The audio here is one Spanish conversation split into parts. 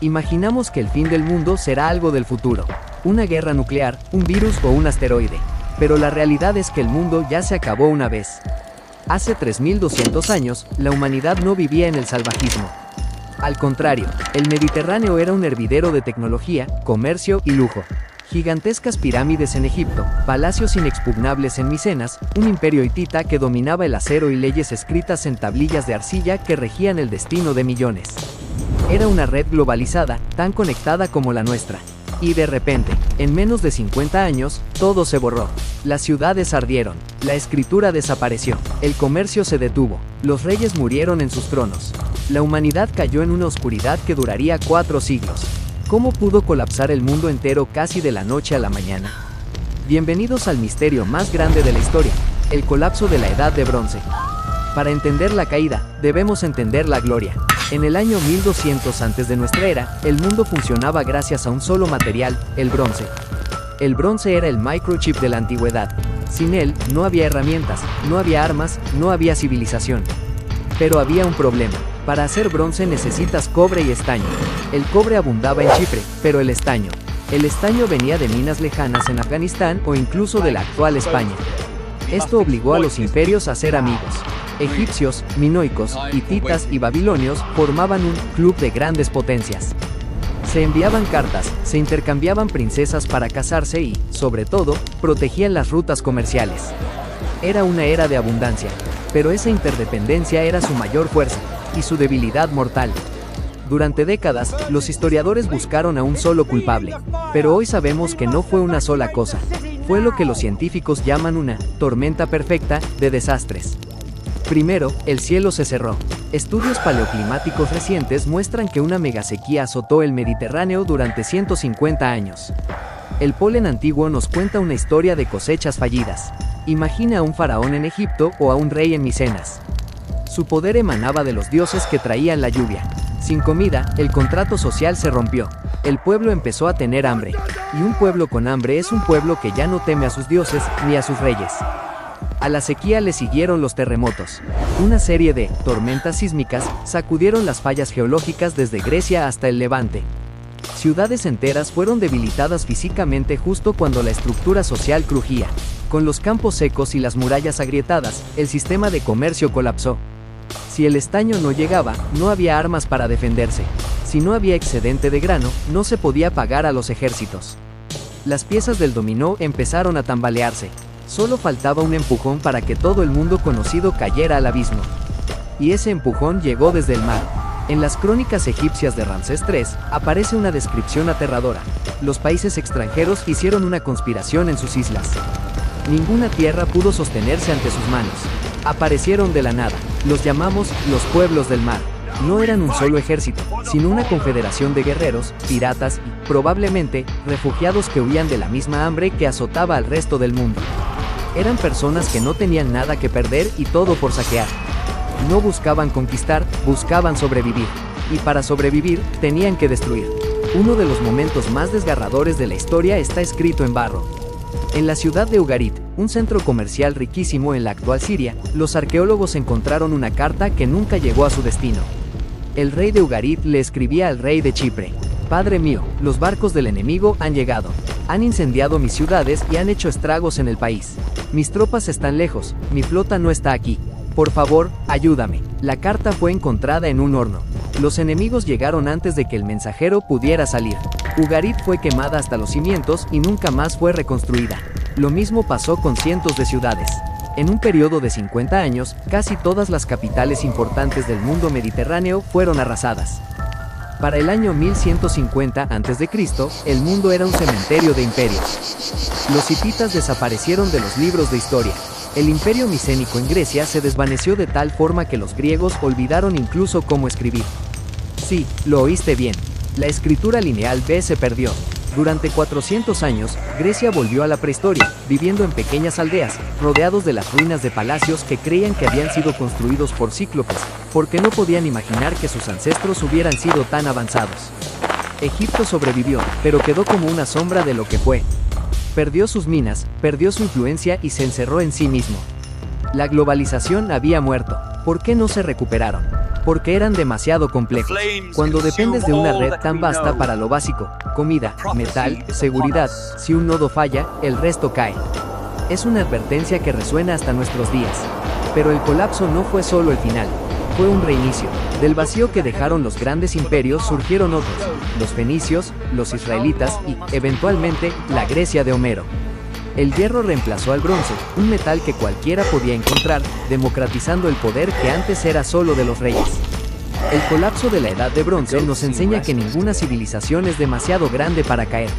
Imaginamos que el fin del mundo será algo del futuro, una guerra nuclear, un virus o un asteroide. Pero la realidad es que el mundo ya se acabó una vez. Hace 3200 años, la humanidad no vivía en el salvajismo. Al contrario, el Mediterráneo era un hervidero de tecnología, comercio y lujo. Gigantescas pirámides en Egipto, palacios inexpugnables en Micenas, un imperio hitita que dominaba el acero y leyes escritas en tablillas de arcilla que regían el destino de millones. Era una red globalizada, tan conectada como la nuestra. Y de repente, en menos de 50 años, todo se borró. Las ciudades ardieron, la escritura desapareció, el comercio se detuvo, los reyes murieron en sus tronos. La humanidad cayó en una oscuridad que duraría 4 siglos. ¿Cómo pudo colapsar el mundo entero casi de la noche a la mañana? Bienvenidos al misterio más grande de la historia, el colapso de la Edad de Bronce. Para entender la caída, debemos entender la gloria. En el año 1200 antes de nuestra era, el mundo funcionaba gracias a un solo material, el bronce. El bronce era el microchip de la antigüedad. Sin él, no había herramientas, no había armas, no había civilización. Pero había un problema. Para hacer bronce necesitas cobre y estaño. El cobre abundaba en Chipre, pero el estaño. El estaño venía de minas lejanas en Afganistán o incluso de la actual España. Esto obligó a los imperios a ser amigos. Egipcios, minoicos, hititas y babilonios formaban un club de grandes potencias. Se enviaban cartas, se intercambiaban princesas para casarse y, sobre todo, protegían las rutas comerciales. Era una era de abundancia, pero esa interdependencia era su mayor fuerza y su debilidad mortal. Durante décadas, los historiadores buscaron a un solo culpable, pero hoy sabemos que no fue una sola cosa. Fue lo que los científicos llaman una tormenta perfecta de desastres. Primero, el cielo se cerró. Estudios paleoclimáticos recientes muestran que una megasequía azotó el Mediterráneo durante 150 años. El polen antiguo nos cuenta una historia de cosechas fallidas. Imagina a un faraón en Egipto o a un rey en Micenas. Su poder emanaba de los dioses que traían la lluvia. Sin comida, el contrato social se rompió. El pueblo empezó a tener hambre. Y un pueblo con hambre es un pueblo que ya no teme a sus dioses ni a sus reyes. A la sequía le siguieron los terremotos. Una serie de tormentas sísmicas sacudieron las fallas geológicas desde Grecia hasta el Levante. Ciudades enteras fueron debilitadas físicamente justo cuando la estructura social crujía. Con los campos secos y las murallas agrietadas, el sistema de comercio colapsó. Si el estaño no llegaba, no había armas para defenderse. Si no había excedente de grano, no se podía pagar a los ejércitos. Las piezas del dominó empezaron a tambalearse. Solo faltaba un empujón para que todo el mundo conocido cayera al abismo. Y ese empujón llegó desde el mar. En las crónicas egipcias de Ramsés III, aparece una descripción aterradora. Los países extranjeros hicieron una conspiración en sus islas. Ninguna tierra pudo sostenerse ante sus manos. Aparecieron de la nada. Los llamamos los pueblos del mar. No eran un solo ejército, sino una confederación de guerreros, piratas y, probablemente, refugiados que huían de la misma hambre que azotaba al resto del mundo. Eran personas que no tenían nada que perder y todo por saquear. No buscaban conquistar, buscaban sobrevivir. Y para sobrevivir, tenían que destruir. Uno de los momentos más desgarradores de la historia está escrito en barro. En la ciudad de Ugarit, un centro comercial riquísimo en la actual Siria, los arqueólogos encontraron una carta que nunca llegó a su destino. El rey de Ugarit le escribía al rey de Chipre: «Padre mío, los barcos del enemigo han llegado. Han incendiado mis ciudades y han hecho estragos en el país. Mis tropas están lejos, mi flota no está aquí. Por favor, ayúdame». La carta fue encontrada en un horno. Los enemigos llegaron antes de que el mensajero pudiera salir. Ugarit fue quemada hasta los cimientos y nunca más fue reconstruida. Lo mismo pasó con cientos de ciudades. En un periodo de 50 años, casi todas las capitales importantes del mundo mediterráneo fueron arrasadas. Para el año 1150 a.C., el mundo era un cementerio de imperios. Los hititas desaparecieron de los libros de historia. El imperio micénico en Grecia se desvaneció de tal forma que los griegos olvidaron incluso cómo escribir. Sí, lo oíste bien. La escritura lineal B se perdió. Durante 400 años, Grecia volvió a la prehistoria, viviendo en pequeñas aldeas, rodeados de las ruinas de palacios que creían que habían sido construidos por cíclopes, porque no podían imaginar que sus ancestros hubieran sido tan avanzados. Egipto sobrevivió, pero quedó como una sombra de lo que fue. Perdió sus minas, perdió su influencia y se encerró en sí mismo. La globalización había muerto. ¿Por qué no se recuperaron? porque eran demasiado complejos. Cuando dependes de una red tan vasta para lo básico, comida, metal, seguridad, si un nodo falla, el resto cae. Es una advertencia que resuena hasta nuestros días. Pero el colapso no fue solo el final, fue un reinicio. Del vacío que dejaron los grandes imperios surgieron otros, los fenicios, los israelitas y, eventualmente, la Grecia de Homero. El hierro reemplazó al bronce, un metal que cualquiera podía encontrar, democratizando el poder que antes era solo de los reyes. El colapso de la Edad de Bronce nos enseña que ninguna civilización es demasiado grande para caer,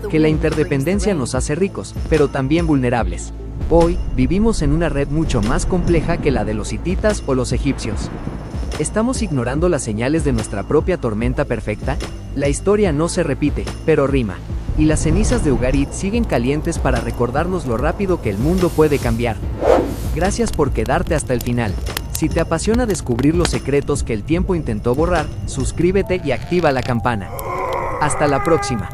que la interdependencia nos hace ricos, pero también vulnerables. Hoy, vivimos en una red mucho más compleja que la de los hititas o los egipcios. ¿Estamos ignorando las señales de nuestra propia tormenta perfecta? La historia no se repite, pero rima. Y las cenizas de Ugarit siguen calientes para recordarnos lo rápido que el mundo puede cambiar. Gracias por quedarte hasta el final. Si te apasiona descubrir los secretos que el tiempo intentó borrar, suscríbete y activa la campana. Hasta la próxima.